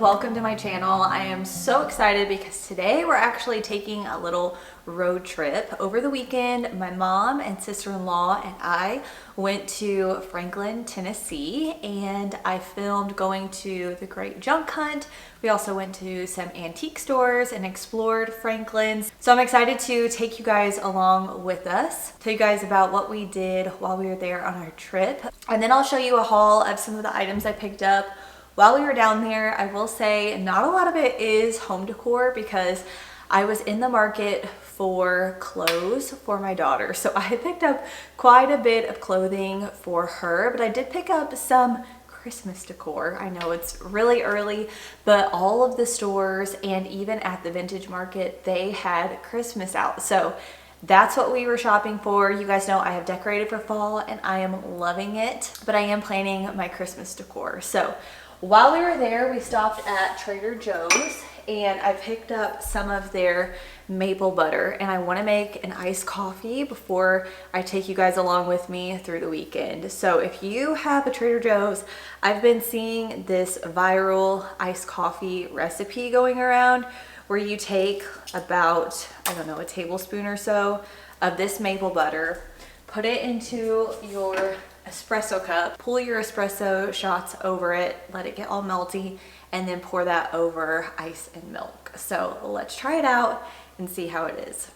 welcome to my channel. I am so excited because today we're actually taking a little road trip. Over the weekend, my mom and sister-in-law and I went to Franklin, Tennessee, and I filmed going to the Great Junk Hunt. We also went to some antique stores and explored Franklin's. So I'm excited to take you guys along with us, tell you guys about what we did while we were there on our trip. And then I'll show you a haul of some of the items I picked up while we were down there. I will say not a lot of it is home decor because I was in the market for clothes for my daughter. So I picked up quite a bit of clothing for her, but I did pick up some Christmas decor. I know it's really early, but all of the stores and even at the vintage market, they had Christmas out. So that's what we were shopping for. You guys know I have decorated for fall and I am loving it, but I am planning my Christmas decor. So while we were there, we stopped at Trader Joe's and I picked up some of their maple butter, and I want to make an iced coffee before I take you guys along with me through the weekend. So if you have a Trader Joe's, I've been seeing this viral iced coffee recipe going around where you take about, I don't know, a tablespoon or so of this maple butter, put it into your espresso cup, pull your espresso shots over it, let it get all melty, and then pour that over ice and milk. So let's try it out and see how it is.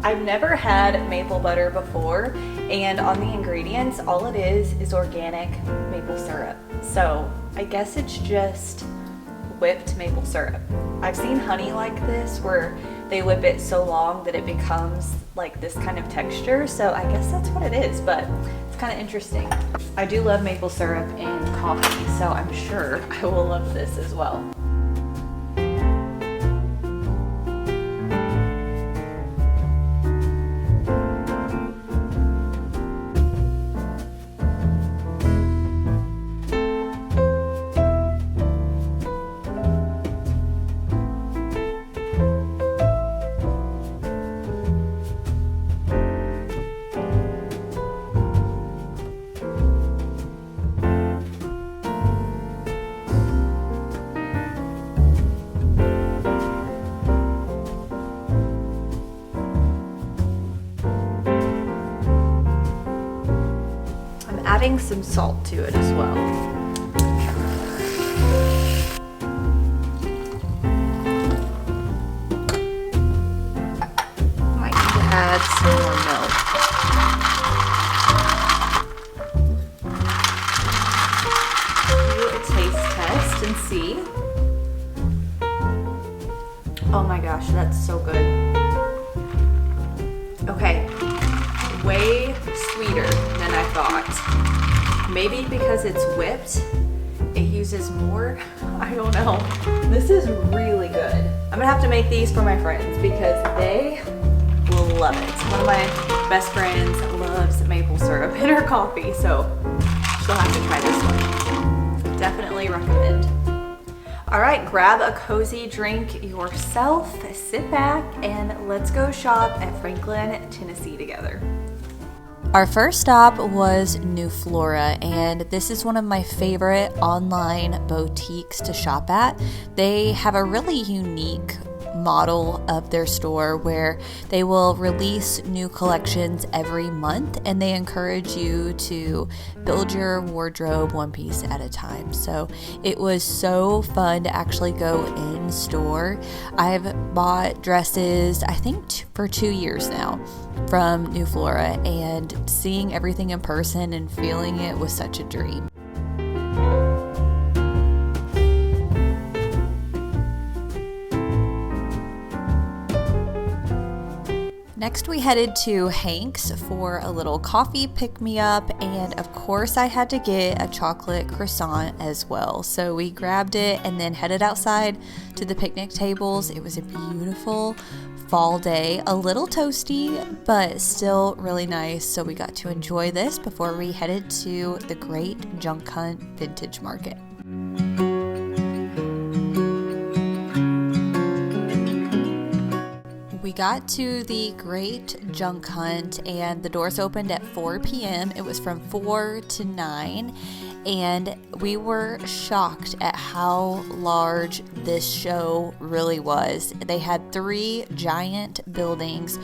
I've never had maple butter before, and on the ingredients, all it is organic maple syrup. So I guess it's just whipped maple syrup. I've seen honey like this where they whip it so long that it becomes like this kind of texture. So I guess that's what it is, but it's kind of interesting. I do love maple syrup in coffee, so I'm sure I will love this as well. Adding some salt to it as well. Might need to add some more milk. Do a taste test and see. Oh my gosh, that's so good. Okay, way sweeter than I thought. Maybe because it's whipped, it uses more. I don't know. This is really good. I'm gonna have to make these for my friends because they will love it. One of my best friends loves maple syrup in her coffee, so she'll have to try this one. So definitely recommend. All right, grab a cozy drink yourself, sit back, and let's go shop at Franklin, Tennessee together. Our first stop was New Flora, and this is one of my favorite online boutiques to shop at. They have a really unique model of their store where they will release new collections every month, and they encourage you to build your wardrobe one piece at a time. So it was so fun to actually go in store. I've bought dresses, I think for 2 years now from New Flora, and seeing everything in person and feeling it was such a dream. Next, we headed to Hank's for a little coffee pick-me-up, and of course I had to get a chocolate croissant as well. So we grabbed it and then headed outside to the picnic tables. It was a beautiful fall day, a little toasty, but still really nice. So we got to enjoy this before we headed to the Great Junk Hunt Vintage Market. got to the Great Junk Hunt and the doors opened at 4 p.m. It was from 4 to 9. And we were shocked at how large this show really was. They had 3 giant buildings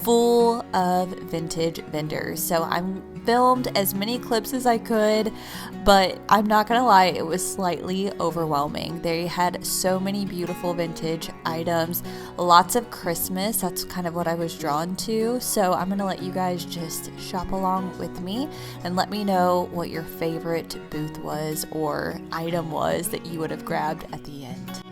full of vintage vendors. So I filmed as many clips as I could, but I'm not gonna lie, it was slightly overwhelming. They had so many beautiful vintage items, lots of Christmas. That's kind of what I was drawn to. So I'm gonna let you guys just shop along with me and let me know what your favorite booth was or item was that you would have grabbed at the end.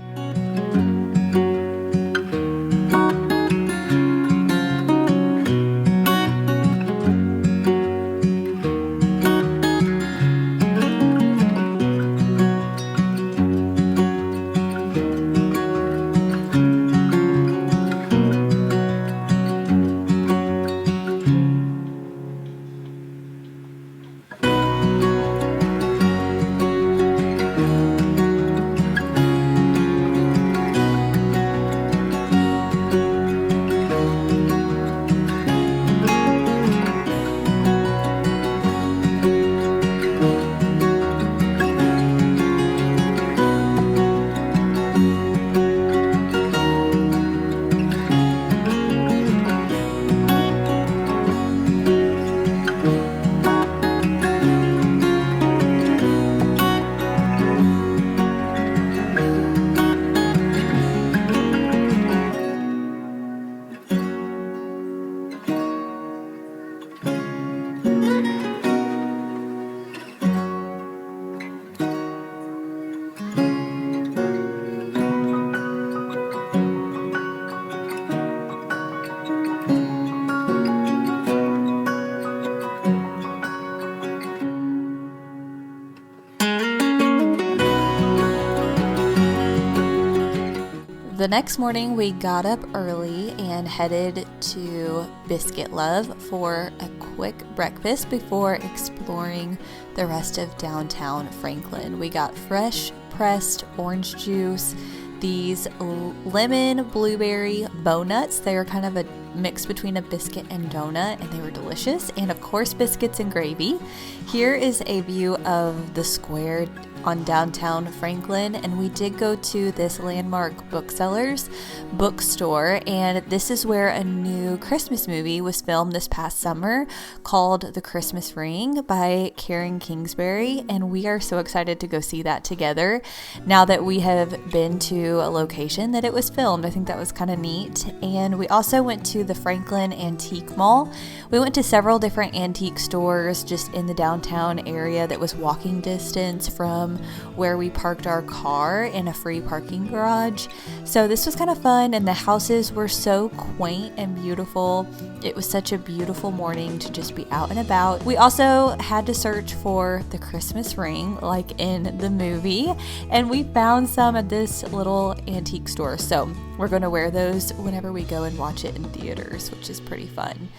The next morning we got up early and headed to Biscuit Love for a quick breakfast before exploring the rest of downtown Franklin. We got fresh pressed orange juice, these lemon blueberry bow nuts. They are kind of a mix between a biscuit and donut, and they were delicious, and of course biscuits and gravy. Here is a view of the square on downtown Franklin, and we did go to this landmark booksellers bookstore, and this is where a new Christmas movie was filmed this past summer called The Christmas Ring by Kailyn Kingsbury, and we are so excited to go see that together now that we have been to a location that it was filmed. I think that was kind of neat. And we also went to the Franklin Antique Mall. We went to several different antique stores just in the downtown area that was walking distance from where we parked our car in a free parking garage. So this was kind of fun, and the houses were so quaint and beautiful. It was such a beautiful morning to just be out and about. We also had to search for the Christmas ring like in the movie, and we found some at this little antique store. So we're going to wear those whenever we go and watch it in theaters, which is pretty fun.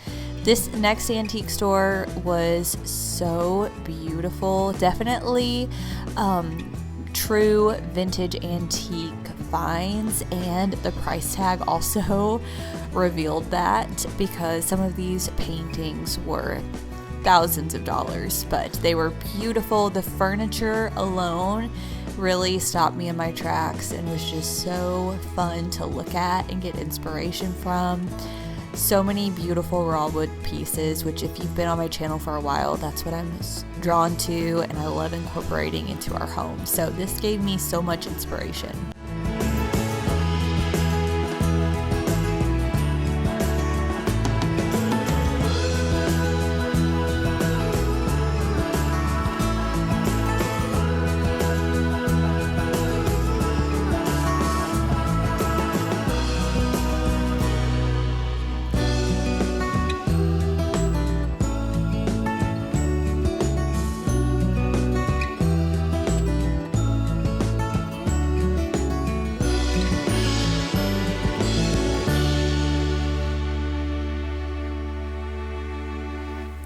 This next antique store was so beautiful. Definitely true vintage antique finds, and the price tag also revealed that, because some of these paintings were thousands of dollars, but they were beautiful. The furniture alone really stopped me in my tracks and was just so fun to look at and get inspiration from. So many beautiful raw wood pieces, which if you've been on my channel for a while, that's what I'm drawn to and I love incorporating into our home. So this gave me so much inspiration.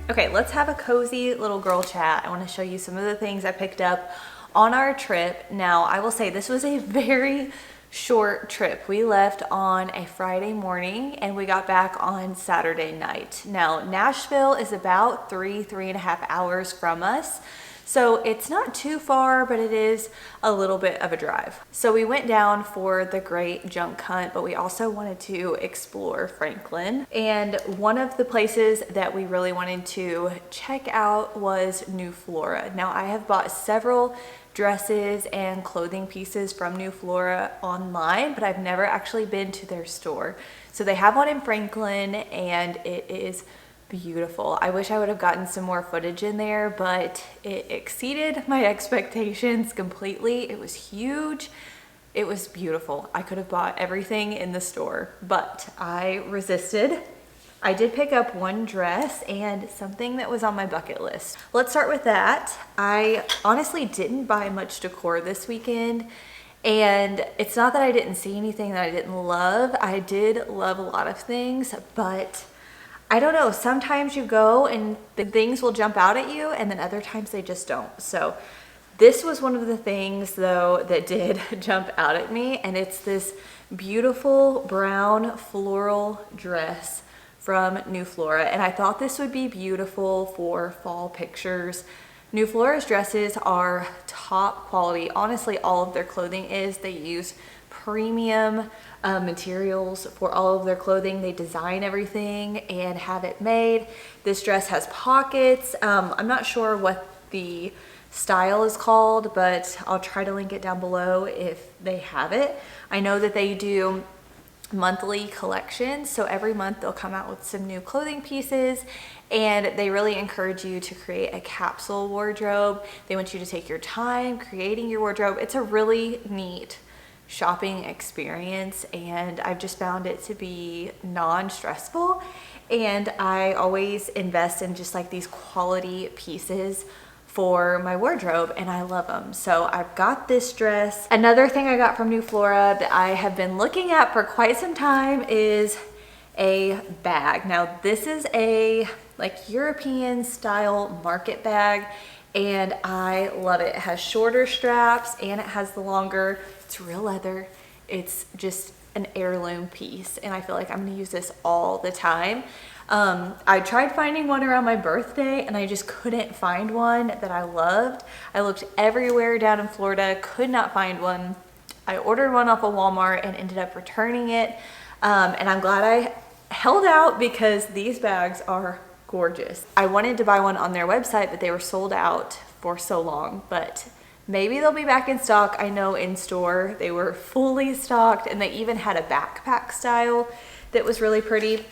Okay, let's have a cozy little girl chat. I want to show you some of the things I picked up on our trip. Now, I will say this was a very short trip. We left on a Friday morning and we got back on Saturday night. Now, Nashville is about 3.5 hours from us. So it's not too far, but it is a little bit of a drive. So we went down for the great junk hunt, but we also wanted to explore Franklin. And one of the places that we really wanted to check out was New Flora. Now, I have bought several dresses and clothing pieces from New Flora online, but I've never actually been to their store. So they have one in Franklin and it is beautiful. I wish I would have gotten some more footage in there, but it exceeded my expectations completely. It was huge. It was beautiful. I could have bought everything in the store, but I resisted. I did pick up one dress and something that was on my bucket list. Let's start with that. I honestly didn't buy much decor this weekend, and it's not that I didn't see anything that I didn't love. I did love a lot of things, but I don't know, sometimes you go and the things will jump out at you and then other times they just don't. So this was one of the things though that did jump out at me, and it's this beautiful brown floral dress from New Flora. And I thought this would be beautiful for fall pictures. New Flora's dresses are top quality. Honestly, all of their clothing is. They use premium materials for all of their clothing. They design everything and have it made. This dress has pockets. I'm not sure what the style is called, but I'll try to link it down below if they have it. I know that they do monthly collections, so every month they'll come out with some new clothing pieces, and they really encourage you to create a capsule wardrobe. They want you to take your time creating your wardrobe. It's a really neat shopping experience, and I've just found it to be non-stressful, and I always invest in just like these quality pieces for my wardrobe, and I love them. So I've got this dress. Another thing I got from New Flora that I have been looking at for quite some time is a bag. Now this is a like European style market bag, and I love it. It has shorter straps and it has the longer. It's real leather. It's just an heirloom piece, and I feel like I'm gonna use this all the time. I tried finding one around my birthday and I just couldn't find one that I loved. I looked everywhere down in Florida, could not find one. I ordered one off of Walmart and ended up returning it. And I'm glad I held out because these bags are gorgeous. I wanted to buy one on their website, but they were sold out for so long, but maybe they'll be back in stock. I know in store they were fully stocked, and they even had a backpack style that was really pretty.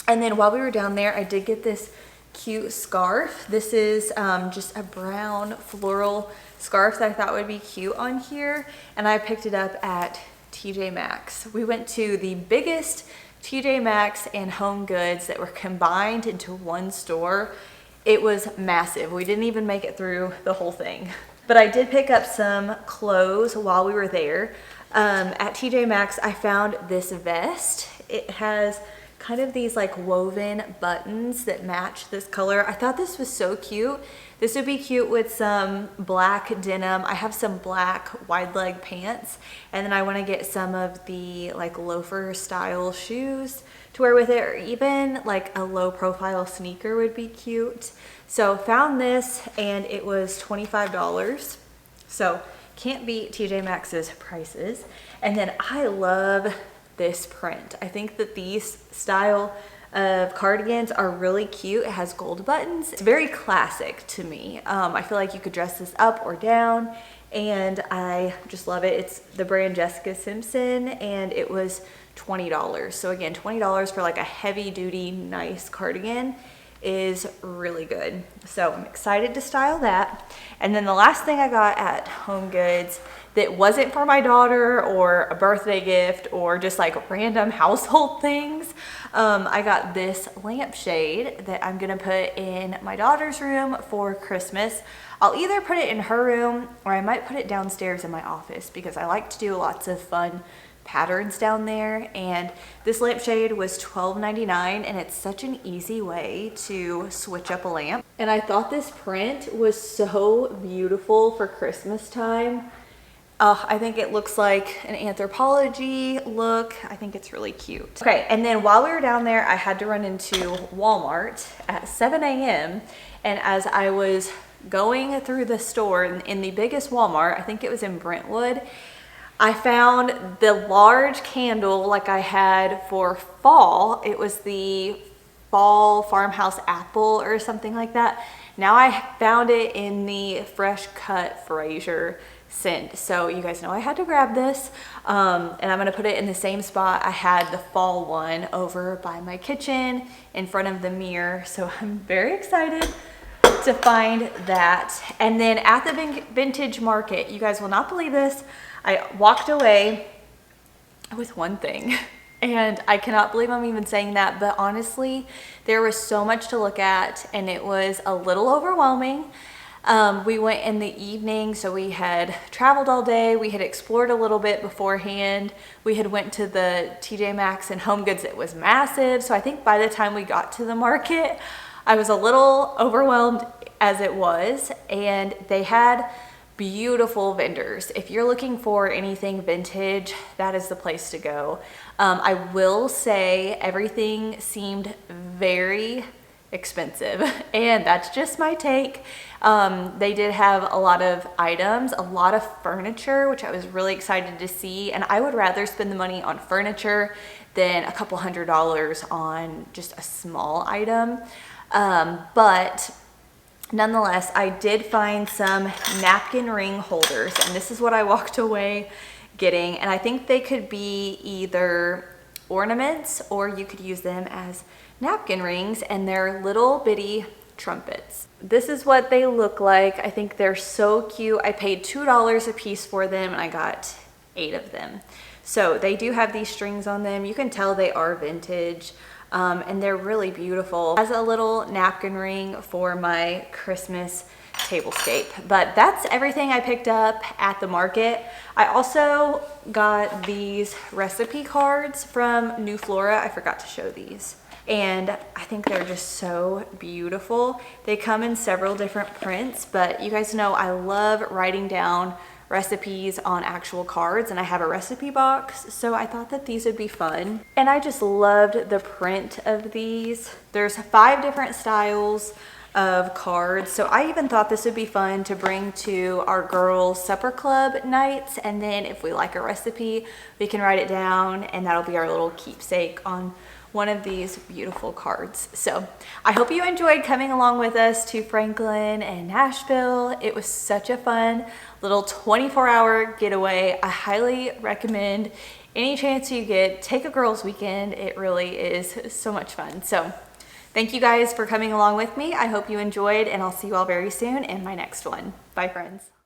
And then while we were down there, I did get this cute scarf. This is just a brown floral scarf that I thought would be cute on here, and I picked it up at TJ Maxx. We went to the biggest TJ Maxx and Home Goods that were combined into one store. It was massive. We didn't even make it through the whole thing. But I did pick up some clothes while we were there. At TJ Maxx, I found this vest. It has kind of these like woven buttons that match this color. I thought this was so cute. This would be cute with some black denim. I have some black wide leg pants, and then I want to get some of the like loafer style shoes to wear with it, or even like a low profile sneaker would be cute. So found this, and it was $25. So can't beat TJ Maxx's prices. And then I love this print. I think that these style of cardigans are really cute. It has gold buttons. It's very classic to me. I feel like you could dress this up or down, and I just love it. It's the brand Jessica Simpson, and it was $20. So again, $20 for like a heavy duty, nice cardigan is really good. So I'm excited to style that. And then the last thing I got at Home Goods that wasn't for my daughter or a birthday gift or just like random household things, I got this lampshade that I'm gonna put in my daughter's room for Christmas. I'll either put it in her room or I might put it downstairs in my office because I like to do lots of fun patterns down there. And this lampshade was $12.99, and it's such an easy way to switch up a lamp. And I thought this print was so beautiful for Christmas time. I think it looks like an anthropology look. I think it's really cute. Okay, and then while we were down there, I had to run into Walmart at 7 a.m. And as I was going through the store in the biggest Walmart, I think it was in Brentwood, I found the large candle like I had for fall. It was the fall farmhouse apple or something like that. Now I found it in the fresh cut Fraser scent. So you guys know I had to grab this, and I'm gonna put it in the same spot I had the fall one, over by my kitchen in front of the mirror. So I'm very excited to find that. And then at the vintage market, you guys will not believe this, I walked away with one thing. And I cannot believe I'm even saying that, but honestly, there was so much to look at and it was a little overwhelming. We went in the evening, so we had traveled all day. We had explored a little bit beforehand. We had went to the TJ Maxx and Home Goods. It was massive. So I think by the time we got to the market, I was a little overwhelmed as it was, and they had beautiful vendors. If you're looking for anything vintage, that is the place to go. I will say everything seemed very expensive, and that's just my take. They did have a lot of items, a lot of furniture, which I was really excited to see, and I would rather spend the money on furniture than a couple $100s on just a small item. But nonetheless, I did find some napkin ring holders, and this is what I walked away getting. And I think they could be either ornaments or you could use them as napkin rings, and they're little bitty trumpets. This is what they look like. I think they're so cute. I paid $2 a piece for them and I got 8 of them. So they do have these strings on them. You can tell they are vintage. And they're really beautiful as a little napkin ring for my Christmas tablescape. But that's everything I picked up at the market. I also got these recipe cards from New Flora. I forgot to show these, and I think they're just so beautiful. They come in several different prints, but you guys know I love writing down recipes on actual cards, and I have a recipe box, so I thought that these would be fun. And I just loved the print of these. There's 5 different styles of cards, so I even thought this would be fun to bring to our girls' supper club nights, and then if we like a recipe, we can write it down and that'll be our little keepsake on one of these beautiful cards. So I hope you enjoyed coming along with us to Franklin and Nashville. It was such a fun little 24-hour getaway. I highly recommend any chance you get, take a girls' weekend. It really is so much fun. So thank you guys for coming along with me. I hope you enjoyed, and I'll see you all very soon in my next one. Bye, friends.